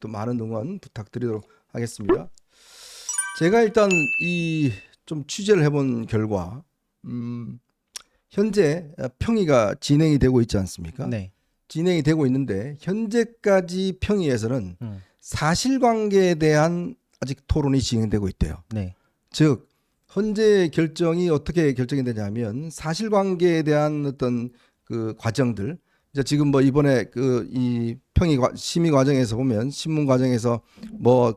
또 많은 응원 부탁드리도록 하겠습니다. 제가 일단 이 좀 취재를 해본 결과 현재 평의가 진행이 되고 있지 않습니까? 네. 진행이 되고 있는데 현재까지 평의에서는 사실관계에 대한 아직 토론이 진행되고 있대요. 네. 즉 현재 결정이 어떻게 결정이 되냐면 사실관계에 대한 어떤 그 과정들 이제 지금 뭐 이번에 그 이 평의 심의 과정에서 보면 신문 과정에서 뭐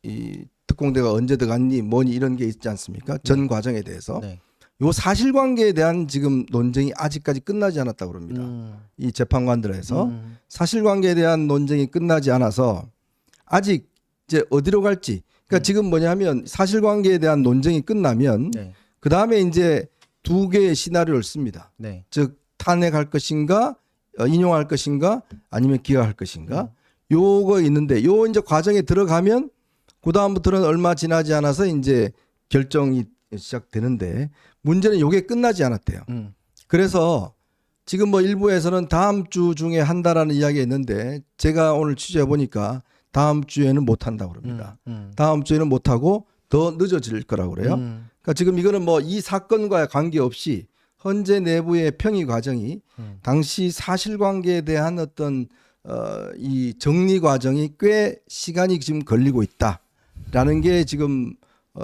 이 특공대가 언제 들어갔니 뭐니 이런 게 있지 않습니까? 전 과정에 대해서 네. 요 사실관계에 대한 지금 논쟁이 아직까지 끝나지 않았다고 그럽니다. 이 재판관들에서 사실관계에 대한 논쟁이 끝나지 않아서 아직 이제 어디로 갈지 그러니까 지금 뭐냐면 사실관계에 대한 논쟁이 끝나면 네. 그 다음에 이제 두 개의 시나리오를 씁니다. 네. 즉 탄핵할 것인가 인용할 것인가 아니면 기각할 것인가 요거 있는데 요 이제 과정에 들어가면 그 다음부터는 얼마 지나지 않아서 이제 결정이 시작되는데 문제는 요게 끝나지 않았대요. 그래서 지금 뭐 일부에서는 다음 주 중에 한다라는 이야기가 있는데 제가 오늘 취재해 보니까 다음 주에는 못 한다고 그럽니다. 다음 주에는 못 하고 더 늦어질 거라고 그래요. 그러니까 지금 이거는 뭐 이 사건과 관계없이 현재 내부의 평의 과정이 당시 사실관계에 대한 어떤 이 정리 과정이 꽤 시간이 지금 걸리고 있다라는 게 지금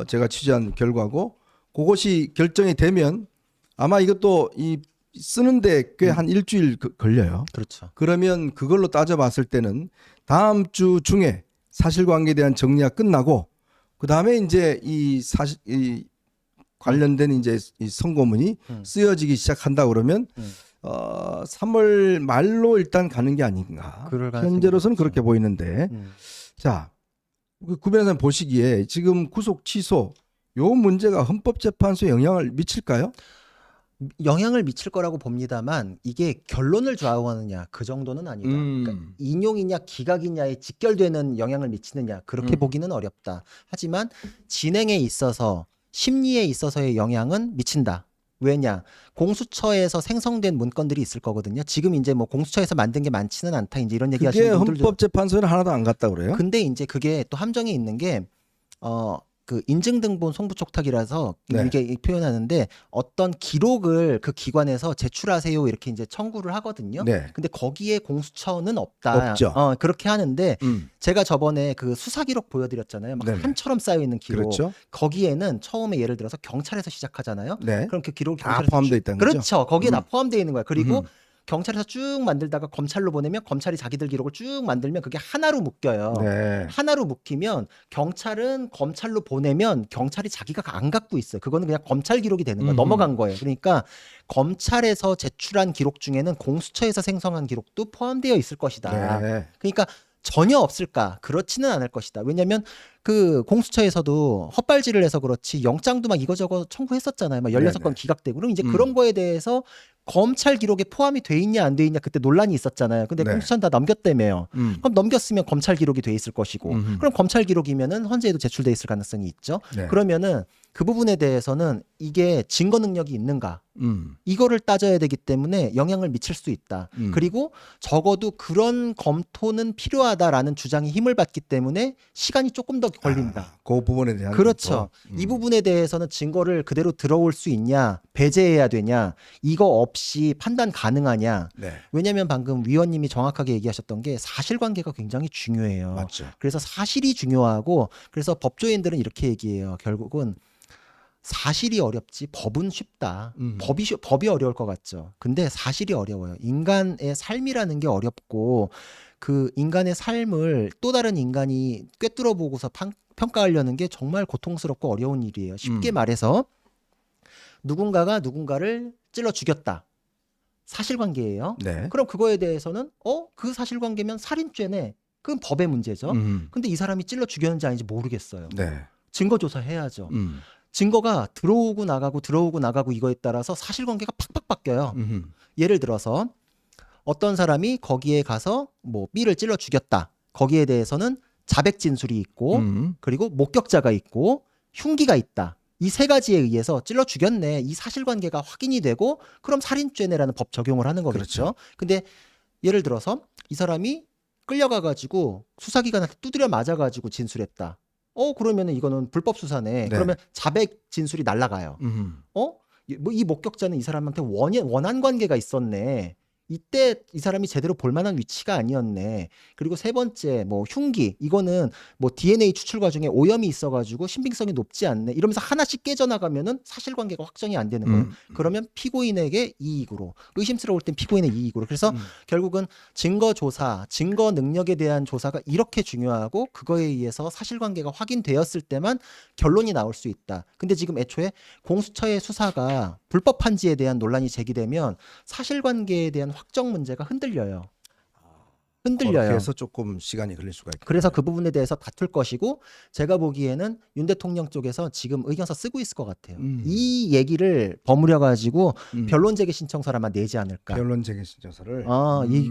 제가 취재한 결과고 그것이 결정이 되면 아마 이것도 이 쓰는데 꽤 한 일주일 걸려요. 그렇죠. 그러면 그걸로 따져봤을 때는 다음 주 중에 사실관계에 대한 정리가 끝나고 그 다음에 이제 이 사실 이 관련된 이제 이 선고문이 쓰여지기 시작한다 그러면 3월 말로 일단 가는 게 아닌가. 현재로서는 그렇게 보이는데 자, 구 변호사님 보시기에 지금 구속 취소 요 문제가 헌법재판소에 영향을 미칠까요? 영향을 미칠 거라고 봅니다만 이게 결론을 좌우하느냐 그 정도는 아니다. 그러니까 인용이냐 기각이냐에 직결되는 영향을 미치느냐 그렇게 보기는 어렵다. 하지만 진행에 있어서 심리에 있어서의 영향은 미친다. 왜냐? 공수처에서 생성된 문건들이 있을 거거든요. 지금 이제 뭐 공수처에서 만든 게 많지는 않다. 이제 이런 얘기 하시는 그게 분들도 헌법재판소에는 하나도 안 갔다 그래요? 근데 이제 그게 또 함정이 있는 게 그 인증등본 송부촉탁이라서 네. 이게 표현하는데 어떤 기록을 그 기관에서 제출하세요 이렇게 이제 청구를 하거든요. 네. 근데 거기에 공수처는 없다. 없죠. 그렇게 하는데 제가 저번에 그 수사 기록 보여드렸잖아요. 막 네네. 한처럼 쌓여 있는 기록. 그렇죠. 거기에는 처음에 예를 들어서 경찰에서 시작하잖아요. 네. 그럼 그 기록이 다 경찰에서 포함되어 있다는 거죠? 그렇죠. 거기에 다 포함되어 있는 거야. 그리고 음흠. 경찰에서 쭉 만들다가 검찰로 보내면 검찰이 자기들 기록을 쭉 만들면 그게 하나로 묶여요. 네. 하나로 묶이면 경찰은 검찰로 보내면 경찰이 자기가 안 갖고 있어요. 그거는 그냥 검찰 기록이 되는 거예요. 넘어간 거예요. 그러니까 검찰에서 제출한 기록 중에는 공수처에서 생성한 기록도 포함되어 있을 것이다. 네. 그러니까 전혀 없을까? 그렇지는 않을 것이다. 왜냐하면 그 공수처에서도 헛발질을 해서 그렇지 영장도 막 이거저거 청구했었잖아요. 막 16건 네네. 기각되고. 그럼 이제 그런 거에 대해서 검찰 기록에 포함이 돼 있냐 안 돼 있냐 그때 논란이 있었잖아요. 근데 네. 공수처는 다 넘겼다며요. 그럼 넘겼으면 검찰 기록이 돼 있을 것이고 그럼 검찰 기록이면은 헌재에도 제출돼 있을 가능성이 있죠. 네. 그러면은 그 부분에 대해서는 이게 증거 능력이 있는가 이거를 따져야 되기 때문에 영향을 미칠 수 있다. 그리고 적어도 그런 검토는 필요하다라는 주장이 힘을 받기 때문에 시간이 조금 더 걸린다. 그 부분에 대한 그렇죠. 검토. 이 부분에 대해서는 증거를 그대로 들어올 수 있냐, 배제해야 되냐, 이거 없이 판단 가능하냐. 네. 왜냐하면 방금 위원님이 정확하게 얘기하셨던 게 사실관계가 굉장히 중요해요. 맞죠. 그래서 사실이 중요하고 그래서 법조인들은 이렇게 얘기해요. 결국은 사실이 어렵지 법은 쉽다. 법이 어려울 것 같죠. 근데 사실이 어려워요. 인간의 삶이라는 게 어렵고 그 인간의 삶을 또 다른 인간이 꿰뚫어 보고서 평가하려는 게 정말 고통스럽고 어려운 일이에요. 쉽게 말해서 누군가가 누군가를 찔러 죽였다. 사실관계예요. 네. 그럼 그거에 대해서는 그 사실관계면 살인죄네. 그건 법의 문제죠. 근데 이 사람이 찔러 죽였는지 아닌지 모르겠어요. 네. 증거조사 해야죠. 증거가 들어오고 나가고 이거에 따라서 사실관계가 팍팍 바뀌어요. 예를 들어서 어떤 사람이 거기에 가서 뭐 B를 찔러 죽였다. 거기에 대해서는 자백 진술이 있고 그리고 목격자가 있고 흉기가 있다. 이 세 가지에 의해서 찔러 죽였네. 이 사실관계가 확인이 되고 그럼 살인죄네라는 법 적용을 하는 거겠죠. 그렇죠. 근데 예를 들어서 이 사람이 끌려가가지고 수사기관한테 두드려 맞아가지고 진술했다. 그러면은 이거는 불법 수사네. 네. 그러면 자백 진술이 날라가요. 이 목격자는 이 사람한테 원한 관계가 있었네. 이때 이 사람이 제대로 볼 만한 위치가 아니었네. 그리고 세 번째 뭐 흉기 이거는 뭐 DNA 추출 과정에 오염이 있어가지고 신빙성이 높지 않네. 이러면서 하나씩 깨져나가면은 사실관계가 확정이 안 되는 거예요. 그러면 피고인에게 이익으로 의심스러울 땐 피고인의 이익으로. 그래서 결국은 증거 조사, 증거 능력에 대한 조사가 이렇게 중요하고 그거에 의해서 사실관계가 확인되었을 때만 결론이 나올 수 있다. 근데 지금 애초에 공수처의 수사가 불법한지에 대한 논란이 제기되면 사실관계에 대한 확정 문제가 흔들려요. 그래서 조금 시간이 걸릴 수가 있고. 그래서 그 부분에 대해서 다툴 것이고 제가 보기에는 윤 대통령 쪽에서 지금 의견서 쓰고 있을 것 같아요. 이 얘기를 버무려 가지고 변론 제기 신청서를 아마 내지 않을까. 변론 제기 신청서를.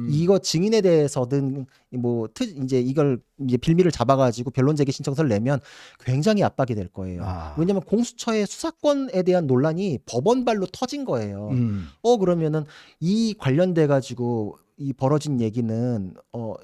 이거 증인에 대해서든 뭐 이제 이걸 이제 빌미를 잡아가지고 변론 제기 신청서를 내면 굉장히 압박이 될 거예요. 왜냐하면 공수처의 수사권에 대한 논란이 법원발로 터진 거예요. 그러면은 이 관련돼 가지고 이 벌어진 얘기는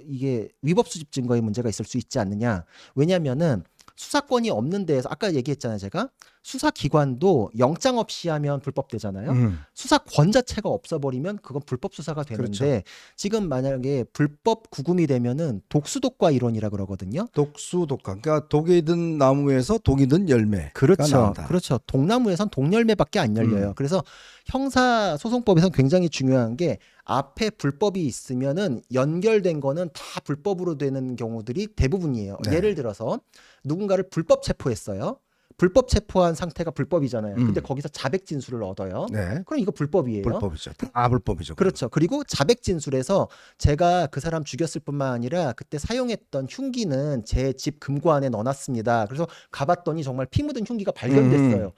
이게 위법 수집 증거에 문제가 있을 수 있지 않느냐. 왜냐면은 수사권이 없는 데에서 아까 얘기했잖아요. 제가 수사기관도 영장 없이 하면 불법되잖아요. 수사권 자체가 없어버리면 그건 불법 수사가 되는데 그렇죠. 지금 만약에 불법 구금이 되면은 독수독과 이론이라 그러거든요. 독수독과 그러니까 독이 든 나무에서 독이 든 열매. 그렇죠. 그렇죠. 독나무에선 독열매밖에 안 열려요. 그래서 형사소송법에선 굉장히 중요한 게 앞에 불법이 있으면은 연결된 거는 다 불법으로 되는 경우들이 대부분이에요. 네. 예를 들어서 누군가를 불법 체포했어요. 불법 체포한 상태가 불법이잖아요. 근데 거기서 자백 진술을 얻어요. 네. 그럼 이거 불법이에요. 불법이죠. 다 불법이죠. 그렇죠. 그리고 자백 진술에서 제가 그 사람 죽였을 뿐만 아니라 그때 사용했던 흉기는 제 집 금고 안에 넣어놨습니다. 그래서 가봤더니 정말 피 묻은 흉기가 발견됐어요.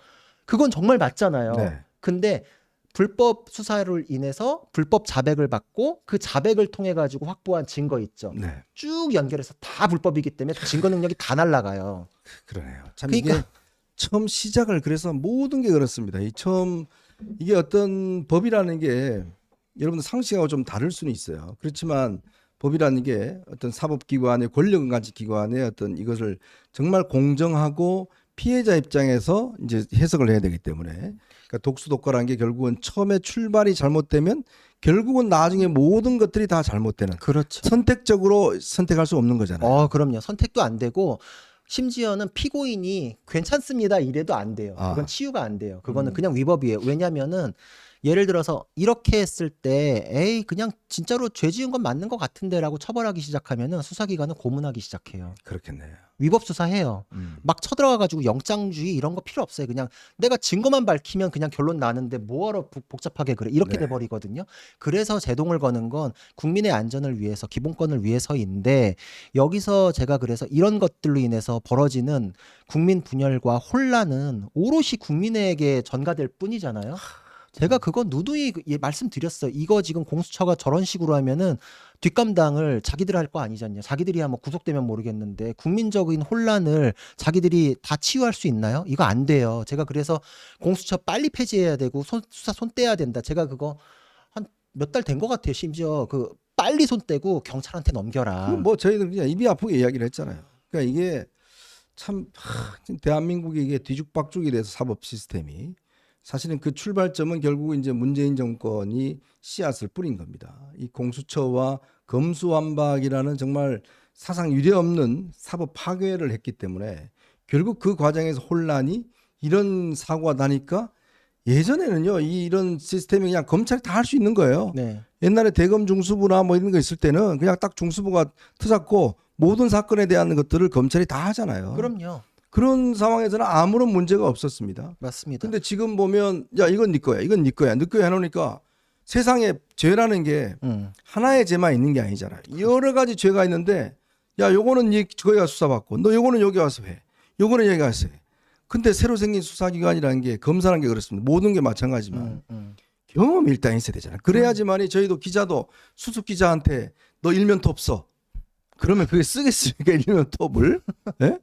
그건 정말 맞잖아요. 네. 근데 불법 수사로 인해서 불법 자백을 받고 그 자백을 통해 가지고 확보한 증거 있죠. 네. 쭉 연결해서 다 불법이기 때문에 증거 능력이 다 날라가요. 그러네요. 참 그러니까 이게 처음 시작을 그래서 모든 게 그렇습니다. 이게 어떤 법이라는 게 여러분들 상식하고 좀 다를 수는 있어요. 그렇지만 법이라는 게 어떤 사법기관의 권력을 가진 기관의 어떤 이것을 정말 공정하고 피해자 입장에서 이제 해석을 해야 되기 때문에 그러니까 독수독과라는 게 결국은 처음에 출발이 잘못되면 결국은 나중에 모든 것들이 다 잘못되는. 그렇죠. 선택적으로 선택할 수 없는 거잖아요. 그럼요. 선택도 안 되고 심지어는 피고인이 괜찮습니다 이래도 안 돼요. 그건 치유가 안 돼요. 그거는 그냥 위법이에요. 왜냐면은 예를 들어서 이렇게 했을 때 에이 그냥 진짜로 죄 지은 건 맞는 것 같은데라고 처벌하기 시작하면은 수사기관은 고문하기 시작해요. 그렇겠네요. 위법 수사해요. 막 쳐들어가가지고 영장주의 이런 거 필요 없어요. 그냥 내가 증거만 밝히면 그냥 결론 나는데 뭐하러 복잡하게 그래 이렇게 네. 돼버리거든요. 그래서 제동을 거는 건 국민의 안전을 위해서 기본권을 위해서인데 여기서 제가 그래서 이런 것들로 인해서 벌어지는 국민 분열과 혼란은 오롯이 국민에게 전가될 뿐이잖아요. 제가 그거 누누이 말씀드렸어요. 이거 지금 공수처가 저런 식으로 하면은 뒷감당을 자기들 할 거 아니잖냐. 자기들이야 뭐 구속되면 모르겠는데 국민적인 혼란을 자기들이 다 치유할 수 있나요? 이거 안 돼요. 제가 그래서 공수처 빨리 폐지해야 되고 수사 손 떼야 된다. 제가 그거 한 몇 달 된 것 같아요. 심지어 그 빨리 손 떼고 경찰한테 넘겨라. 뭐 저희들 그냥 입이 아프게 이야기를 했잖아요. 그러니까 이게 참 대한민국이 이게 뒤죽박죽이 돼서 사법 시스템이 사실은 그 출발점은 결국 이제 문재인 정권이 씨앗을 뿌린 겁니다. 이 공수처와 검수완박이라는 정말 사상 유례 없는 사법 파괴를 했기 때문에 결국 그 과정에서 혼란이 이런 사고가 나니까 예전에는요 이런 시스템이 그냥 검찰이 다 할 수 있는 거예요. 네. 옛날에 대검 중수부나 뭐 이런 거 있을 때는 그냥 딱 중수부가 터잡고 모든 사건에 대한 것들을 검찰이 다 하잖아요. 그럼요. 그런 상황에서는 아무런 문제가 없었습니다. 맞습니다. 근데 지금 보면 야 이건 네 거야, 이건 네 거야, 네 거야 해놓으니까 세상에 죄라는 게 하나의 죄만 있는 게 아니잖아요. 여러 가지 죄가 있는데 야 요거는 네 거기 가서 수사받고 너 요거는 여기 와서 해, 요거는 여기 가서 해. 근데 새로 생긴 수사기관이라는 게 검사라는 게 그렇습니다. 모든 게 마찬가지지만 경험이 일단 있어야 되잖아요. 그래야지만이 저희도 기자도 수습 기자한테 너 일면톱 써. 그러면 그게 쓰겠습니까 일면톱을? 예?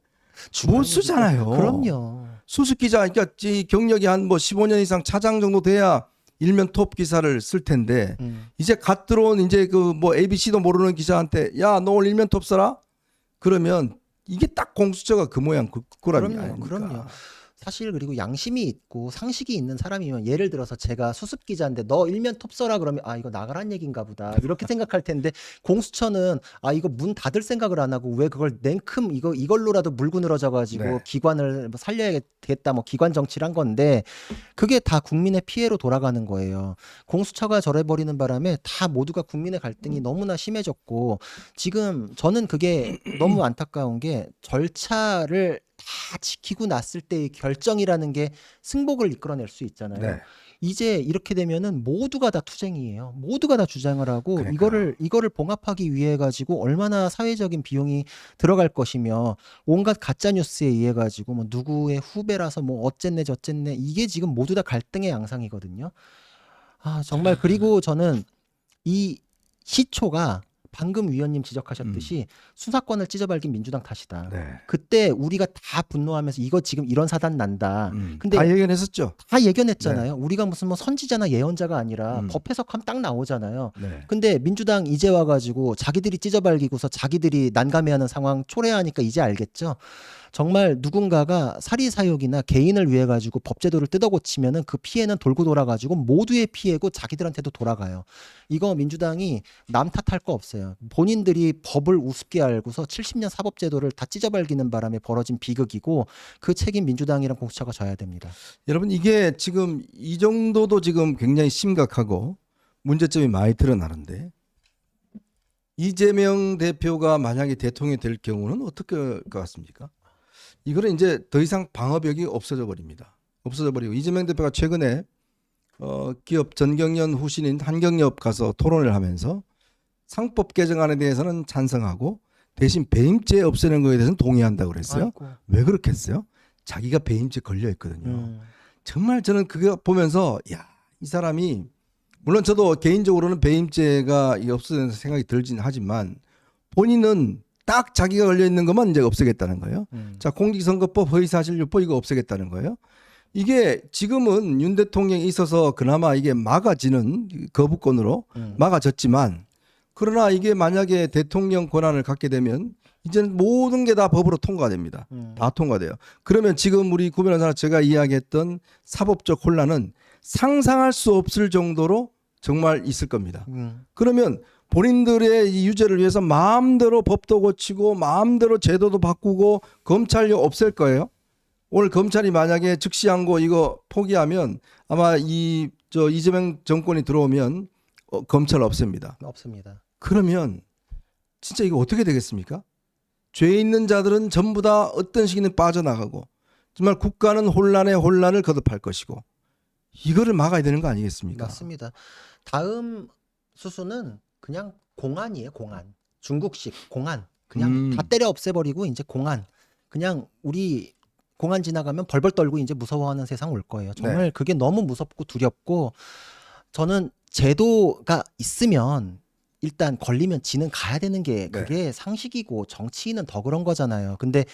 못 쓰잖아요. 그럼요. 수습 기자 그러니까 이 경력이 한 뭐 15년 이상 차장 정도 돼야 일면 톱 기사를 쓸 텐데 이제 갓 들어온 이제 그 뭐 ABC도 모르는 기자한테 야, 너 오늘 일면 톱 써라? 그러면 이게 딱 공수처가 그 모양 그 꼴아니 아닙니까? 그럼요. 사실 그리고 양심이 있고 상식이 있는 사람이면 예를 들어서 제가 수습 기자인데 너 일면 톱 써라 그러면 아 이거 나가란 얘기인가 보다 이렇게 생각할 텐데 공수처는 아 이거 문 닫을 생각을 안 하고 왜 그걸 냉큼 이걸로라도 물고 늘어져 가지고 네. 기관을 뭐 살려야겠다 뭐 기관 정치를 한 건데 그게 다 국민의 피해로 돌아가는 거예요. 공수처가 저래 버리는 바람에 다 모두가 국민의 갈등이 너무나 심해졌고 지금 저는 그게 너무 안타까운 게 절차를 다 지키고 났을 때의 결정이라는 게 승복을 이끌어낼 수 있잖아요. 네. 이제 이렇게 되면은 모두가 다 투쟁이에요. 모두가 다 주장을 하고 그러니까요. 이거를 봉합하기 위해 가지고 얼마나 사회적인 비용이 들어갈 것이며 온갖 가짜 뉴스에 의해 가지고 뭐 누구의 후배라서 뭐 어쨌네 저쨌네 이게 지금 모두 다 갈등의 양상이거든요. 아 정말 그리고 저는 이 시초가 방금 위원님 지적하셨듯이 수사권을 찢어밟긴 민주당 탓이다. 네. 그때 우리가 다 분노하면서 이거 지금 이런 사단 난다. 근데 다 예견했었죠. 다 예견했잖아요. 우리가 무슨 뭐 선지자나 예언자가 아니라 법 해석하면 딱 나오잖아요. 네. 근데 민주당 이제 와가지고 자기들이 찢어발기고서 자기들이 난감해하는 상황 초래하니까 이제 알겠죠. 정말 누군가가 사리사욕이나 개인을 위해 가지고 법제도를 뜯어고치면은 그 피해는 돌고 돌아가지고 모두의 피해고 자기들한테도 돌아가요. 이거 민주당이 남 탓할 거 없어요. 본인들이 법을 우습게 알고서 70년 사법제도를 다 찢어발기는 바람에 벌어진 비극이고 그 책임 민주당이랑 공수처가 져야 됩니다. 여러분 이게 지금 이 정도도 지금 굉장히 심각하고 문제점이 많이 드러나는데 이재명 대표가 만약에 대통령이 될 경우는 어떻게 할 것 같습니까? 이거는 이제 더 이상 방어벽이 없어져 버립니다. 없어져 버리고 이재명 대표가 최근에 기업 전경련 후신인 한경협 가서 토론을 하면서 상법 개정안에 대해서는 찬성하고 대신 배임죄 없애는 거에 대해서는 동의한다고 그랬어요. 아이고. 왜 그렇겠어요? 자기가 배임죄 걸려 있거든요. 정말 저는 그거 보면서 야, 이 사람이 물론 저도 개인적으로는 배임죄가 없어지는 생각이 들긴 하지만 본인은 딱 자기가 걸려 있는 것만 이제 없애겠다는 거예요. 자, 공직선거법, 허위사실유법 이거 없애겠다는 거예요. 이게 지금은 윤 대통령이 있어서 그나마 이게 막아지는 거부권으로 막아졌지만 그러나 이게 만약에 대통령 권한을 갖게 되면 이제는 모든 게 다 법으로 통과됩니다. 다 통과돼요. 그러면 지금 우리 구 변호사 제가 이야기했던 사법적 혼란은 상상할 수 없을 정도로 정말 있을 겁니다. 그러면 본인들의 이 유죄를 위해서 마음대로 법도 고치고 마음대로 제도도 바꾸고 검찰력 없앨 거예요. 오늘 검찰이 만약에 즉시항고 이거 포기하면 아마 이재명 정권이 들어오면 검찰 없앱니다. 없습니다. 그러면 진짜 이거 어떻게 되겠습니까? 죄 있는 자들은 전부 다 어떤 식이든 빠져나가고 정말 국가는 혼란에 혼란을 거듭할 것이고 이거를 막아야 되는 거 아니겠습니까? 맞습니다. 다음 수순은 그냥 공안이에요. 공안. 중국식 공안. 그냥 다 때려 없애버리고 이제 공안. 그냥 우리 공안 지나가면 벌벌 떨고 이제 무서워하는 세상 올 거예요. 정말 네. 그게 너무 무섭고 두렵고 저는 제도가 있으면 일단 걸리면 지는 가야 되는 게 그게 상식이고 정치인은 더 그런 거잖아요. 근데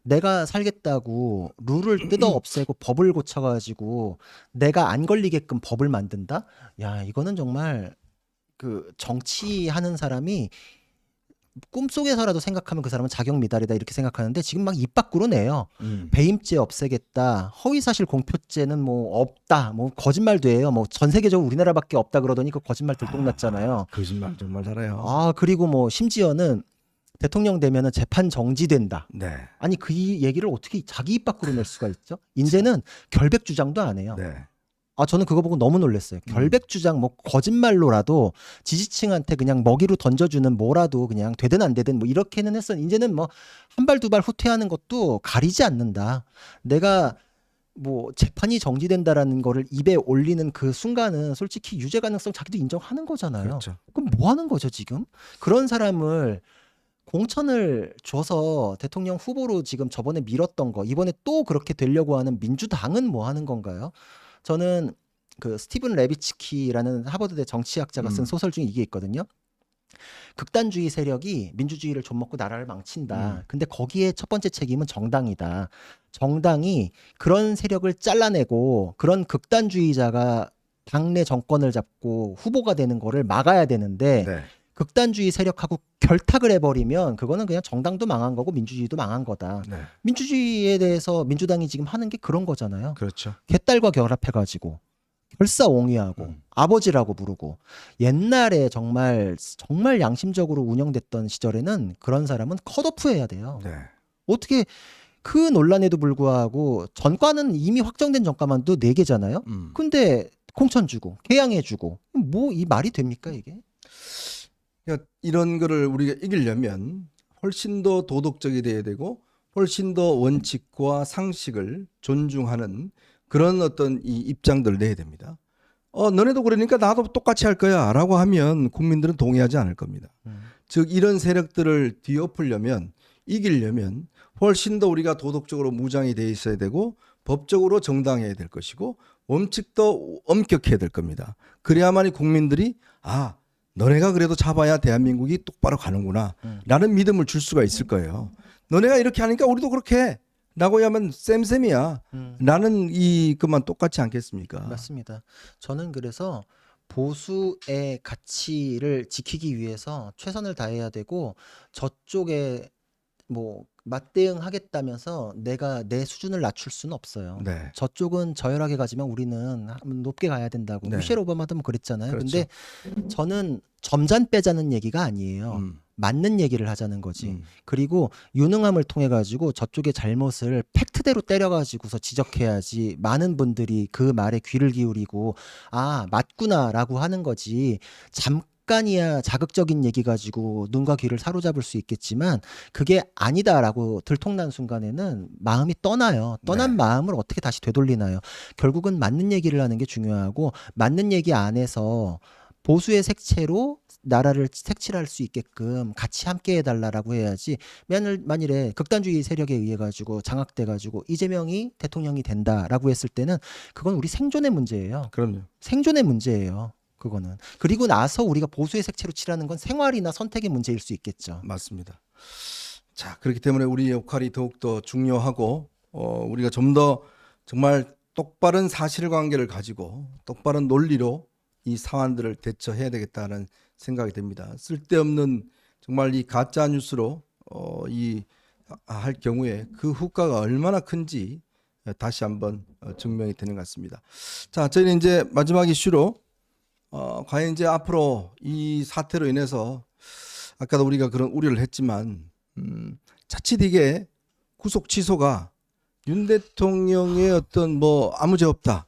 내가 살겠다고 룰을 뜯어 없애고 법을 고쳐가지고 내가 안 걸리게끔 법을 만든다? 야, 이거는 정말 그 정치하는 사람이 꿈속에서라도 생각하면 그 사람은 자격 미달이다 이렇게 생각하는데 지금 막 입 밖으로 내요. 배임죄 없애겠다. 허위사실 공표죄는 뭐 없다. 뭐 거짓말도 해요. 뭐 전 세계적으로 우리나라밖에 없다 그러더니 그 거짓말 들통났잖아요. 거짓말 정말 잘해요. 아 그리고 뭐 심지어는 대통령 되면은 재판 정지된다. 네. 아니 그 얘기를 어떻게 자기 입 밖으로 낼 수가 있죠? 이제는 결백 주장도 안 해요. 네. 아 저는 그거 보고 너무 놀랐어요. 결백 주장 뭐 거짓말로라도 지지층한테 그냥 먹이로 던져주는 뭐라도 그냥 되든 안 되든 뭐 이렇게는 했었는데 이제는 뭐 한 발 두 발 후퇴하는 것도 가리지 않는다. 내가 뭐 재판이 정지된다라는 거를 입에 올리는 그 순간은 솔직히 유죄 가능성 자기도 인정하는 거잖아요. 그렇죠. 그럼 뭐 하는 거죠 지금? 그런 사람을 공천을 줘서 대통령 후보로 지금 저번에 밀었던 거 이번에 또 그렇게 되려고 하는 민주당은 뭐 하는 건가요? 저는 그 스티븐 레비츠키라는 하버드대 정치학자가 쓴 소설 중에 이게 있거든요. 극단주의 세력이 민주주의를 좀먹고 나라를 망친다. 근데 거기에 첫 번째 책임은 정당이다. 정당이 그런 세력을 잘라내고 그런 극단주의자가 당내 정권을 잡고 후보가 되는 거를 막아야 되는데 네. 극단주의 세력하고 결탁을 해버리면 그거는 그냥 정당도 망한 거고 민주주의도 망한 거다. 네. 민주주의에 대해서 민주당이 지금 하는 게 그런 거잖아요. 그렇죠. 개딸과 결합해가지고 결사옹위하고 아버지라고 부르고 옛날에 정말 양심적으로 운영됐던 시절에는 그런 사람은 컷오프해야 돼요. 네. 어떻게 그 논란에도 불구하고 전과는 이미 확정된 전과만도 4개잖아요. 근데 공천 주고 개양해 주고 뭐 이 말이 됩니까 이게? 그러니까 이런 거를 우리가 이기려면 훨씬 더 도덕적이 돼야 되고 훨씬 더 원칙과 상식을 존중하는 그런 어떤 이 입장들을 내야 됩니다. 너네도 그러니까 나도 똑같이 할 거야라고 하면 국민들은 동의하지 않을 겁니다. 즉 이런 세력들을 뒤엎으려면 이기려면 훨씬 더 우리가 도덕적으로 무장이 돼 있어야 되고 법적으로 정당해야 될 것이고 원칙도 엄격해야 될 겁니다. 그래야만이 국민들이 너네가 그래도 잡아야 대한민국이 똑바로 가는구나 라는 믿음을 줄 수가 있을 거예요. 너네가 이렇게 하니까 우리도 그렇게 해 라고 하면 쌤쌤이야 라는 것만 똑같지 않겠습니까? 맞습니다. 저는 그래서 보수의 가치를 지키기 위해서 최선을 다해야 되고 저쪽에 뭐 맞대응하겠다면서 내가 내 수준을 낮출 수는 없어요. 네. 저쪽은 저열하게 가지만 우리는 높게 가야 된다고. 네. 미셸 오바마도 뭐 그랬잖아요. 그렇죠. 근데 저는 점잔 빼자는 얘기가 아니에요. 맞는 얘기를 하자는 거지. 그리고 유능함을 통해 가지고 저쪽의 잘못을 팩트대로 때려 가지고서 지적해야지 많은 분들이 그 말에 귀를 기울이고 맞구나라고 하는 거지. 잠깐이야 자극적인 얘기 가지고 눈과 귀를 사로잡을 수 있겠지만 그게 아니다라고 들통난 순간에는 마음이 떠나요. 떠난 네. 마음을 어떻게 다시 되돌리나요? 결국은 맞는 얘기를 하는 게 중요하고 맞는 얘기 안에서 보수의 색채로 나라를 색칠할 수 있게끔 같이 함께 해달라고 해야지 만일에 극단주의 세력에 의해 가지고 장악돼 가지고 이재명이 대통령이 된다라고 했을 때는 그건 우리 생존의 문제예요. 그럼요. 생존의 문제예요. 그거는. 그리고 나서 우리가 보수의 색채로 칠하는 건 생활이나 선택의 문제일 수 있겠죠. 맞습니다. 자, 그렇기 때문에 우리 역할이 더욱더 중요하고 우리가 좀 더 정말 똑바른 사실관계를 가지고 똑바른 논리로 이 사안들을 대처해야 되겠다는 생각이 듭니다. 쓸데없는 정말 이 가짜 뉴스로 할 경우에 그 후과가 얼마나 큰지 다시 한번 증명이 되는 것 같습니다. 자, 저희는 이제 마지막 이슈로 과연 이제 앞으로 이 사태로 인해서 아까도 우리가 그런 우려를 했지만 자칫 이게 구속 취소가 윤 대통령의 어떤 뭐 아무 죄 없다.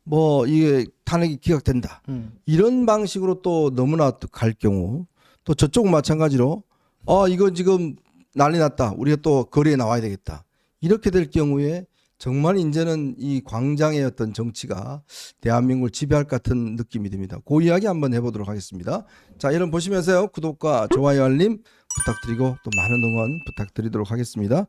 뭐 이게 탄핵이 기각된다. 이런 방식으로 또 너무나 갈 경우 또 저쪽 마찬가지로 이거 지금 난리 났다. 우리가 또 거리에 나와야 되겠다. 이렇게 될 경우에 정말 이제는 이 광장의 어떤 정치가 대한민국을 지배할 것 같은 느낌이 듭니다. 그 이야기 한번 해보도록 하겠습니다. 자, 여러분 보시면서요. 구독과 좋아요 알림 부탁드리고 또 많은 응원 부탁드리도록 하겠습니다.